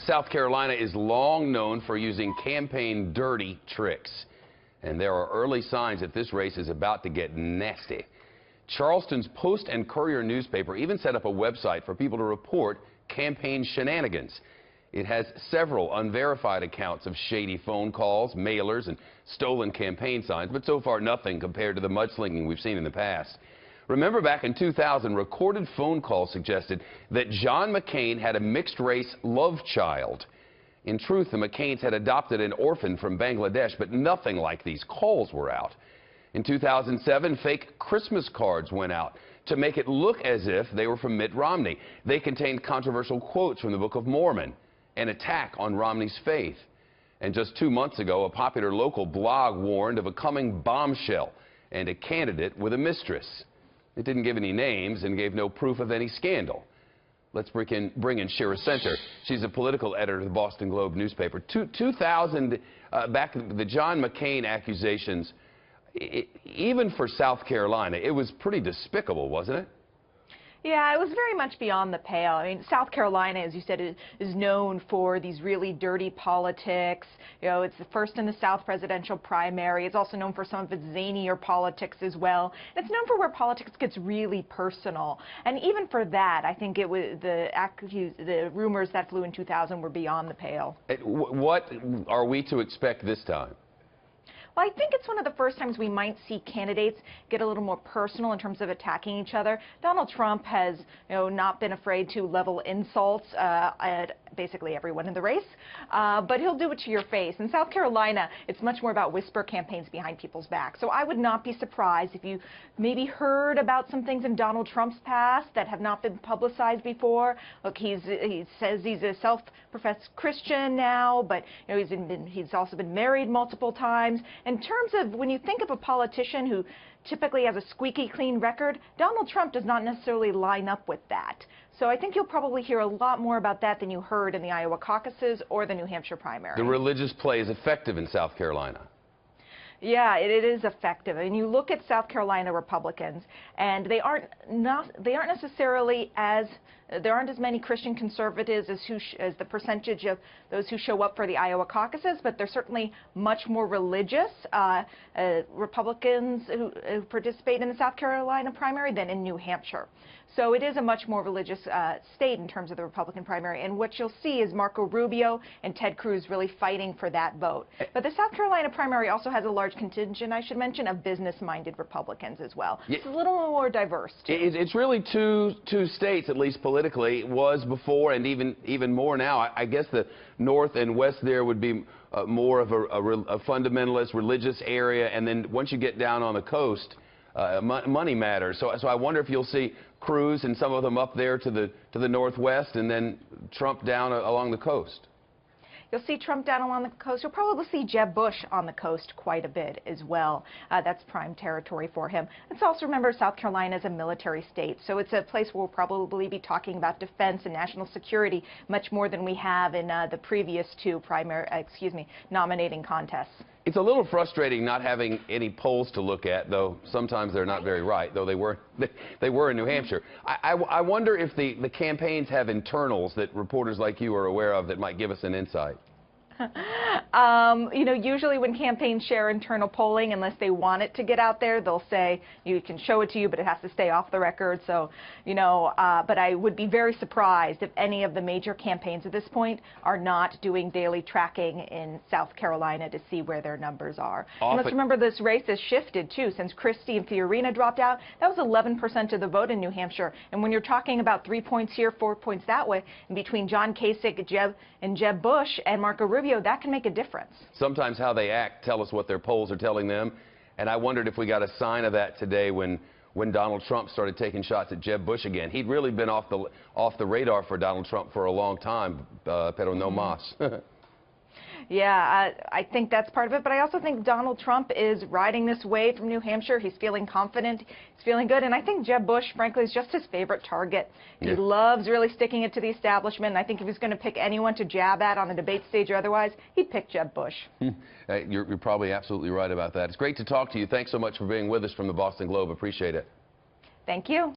South Carolina is long known for using campaign dirty tricks. And there are early signs that this race is about to get nasty. Charleston's Post and Courier newspaper even set up a website for people to report campaign shenanigans. It has several unverified accounts of shady phone calls, mailers, and stolen campaign signs, but so far nothing compared to the mudslinging we've seen in the past. Remember back in 2000, recorded phone calls suggested that John McCain had a mixed-race love child. In truth, the McCains had adopted an orphan from Bangladesh, but nothing like these calls were out. In 2007, fake Christmas cards went out to make it look as if they were from Mitt Romney. They contained controversial quotes from the Book of Mormon, an attack on Romney's faith. And just 2 months ago, a popular local blog warned of a coming bombshell and a candidate with a mistress. It didn't give any names and gave no proof of any scandal. Let's bring in Shira Center. She's a political editor of the Boston Globe newspaper. 2000, back the John McCain accusations, even for South Carolina, it was pretty despicable, wasn't it? Yeah, it was very much beyond the pale. I mean, South Carolina, as you said, is known for these really dirty politics. You know, it's the first in the South presidential primary. It's also known for some of its zanier politics as well. It's known for where politics gets really personal. And even for that, I think it was the rumors that flew in 2000 were beyond the pale. What are we to expect this time? Well, I think it's one of the first times we might see candidates get a little more personal in terms of attacking each other. Donald Trump has, not been afraid to level insults at basically everyone in the race, but he'll do it to your face. In South Carolina, it's much more about whisper campaigns behind people's backs. So I would not be surprised if you maybe heard about some things in Donald Trump's past that have not been publicized before. Look, he says he's a self-professed Christian now, but he's also been married multiple times. In terms of when you think of a politician who typically has a squeaky clean record, Donald Trump does not necessarily line up with that. So I think you'll probably hear a lot more about that than you heard in the Iowa caucuses or the New Hampshire primary. The religious play is effective in South Carolina. Yeah, it is effective. And you look at South Carolina Republicans, and there aren't as many Christian conservatives as the percentage of those who show up for the Iowa caucuses, but they're certainly much more religious Republicans who participate in the South Carolina primary than in New Hampshire. So it is a much more religious state in terms of the Republican primary. And what you'll see is Marco Rubio and Ted Cruz really fighting for that vote. But the South Carolina primary also has a large contingent, I should mention, of business-minded Republicans as well. It's a little more diverse, too. It's really two states, at least politically. It was before and even more now. I guess the North and West there would be more of a fundamentalist religious area. And then once you get down on the coast, money matters. So I wonder if you'll see Cruz and some of them up there to the northwest, and then Trump down along the coast. You'll see Trump down along the coast. You'll probably see Jeb Bush on the coast quite a bit as well. That's prime territory for him. Let's also remember South Carolina is a military state, so it's a place where we'll probably be talking about defense and national security much more than we have in the previous two nominating contests. It's a little frustrating not having any polls to look at, though sometimes they're not very right, though they were in New Hampshire. I wonder if the campaigns have internals that reporters like you are aware of that might give us an insight. Usually when campaigns share internal polling, unless they want it to get out there, they'll say, you can show it to you, but it has to stay off the record. So, but I would be very surprised if any of the major campaigns at this point are not doing daily tracking in South Carolina to see where their numbers are. And let's remember this race has shifted, too. Since Christie and Fiorina dropped out, that was 11% of the vote in New Hampshire. And when you're talking about 3 points here, 4 points that way, and between John Kasich, Jeb Bush, and Marco Rubio, that can make a difference. Sometimes how they act tell us what their polls are telling them, and I wondered if we got a sign of that today when Donald Trump started taking shots at Jeb Bush again. He'd really been off the radar for Donald Trump for a long time, pero no más. Yeah, I think that's part of it, but I also think Donald Trump is riding this wave from New Hampshire. He's feeling confident, he's feeling good, and I think Jeb Bush, frankly, is just his favorite target. He loves really sticking it to the establishment, and I think if he's going to pick anyone to jab at on a debate stage or otherwise, he'd pick Jeb Bush. You're probably absolutely right about that. It's great to talk to you. Thanks so much for being with us from the Boston Globe. Appreciate it. Thank you.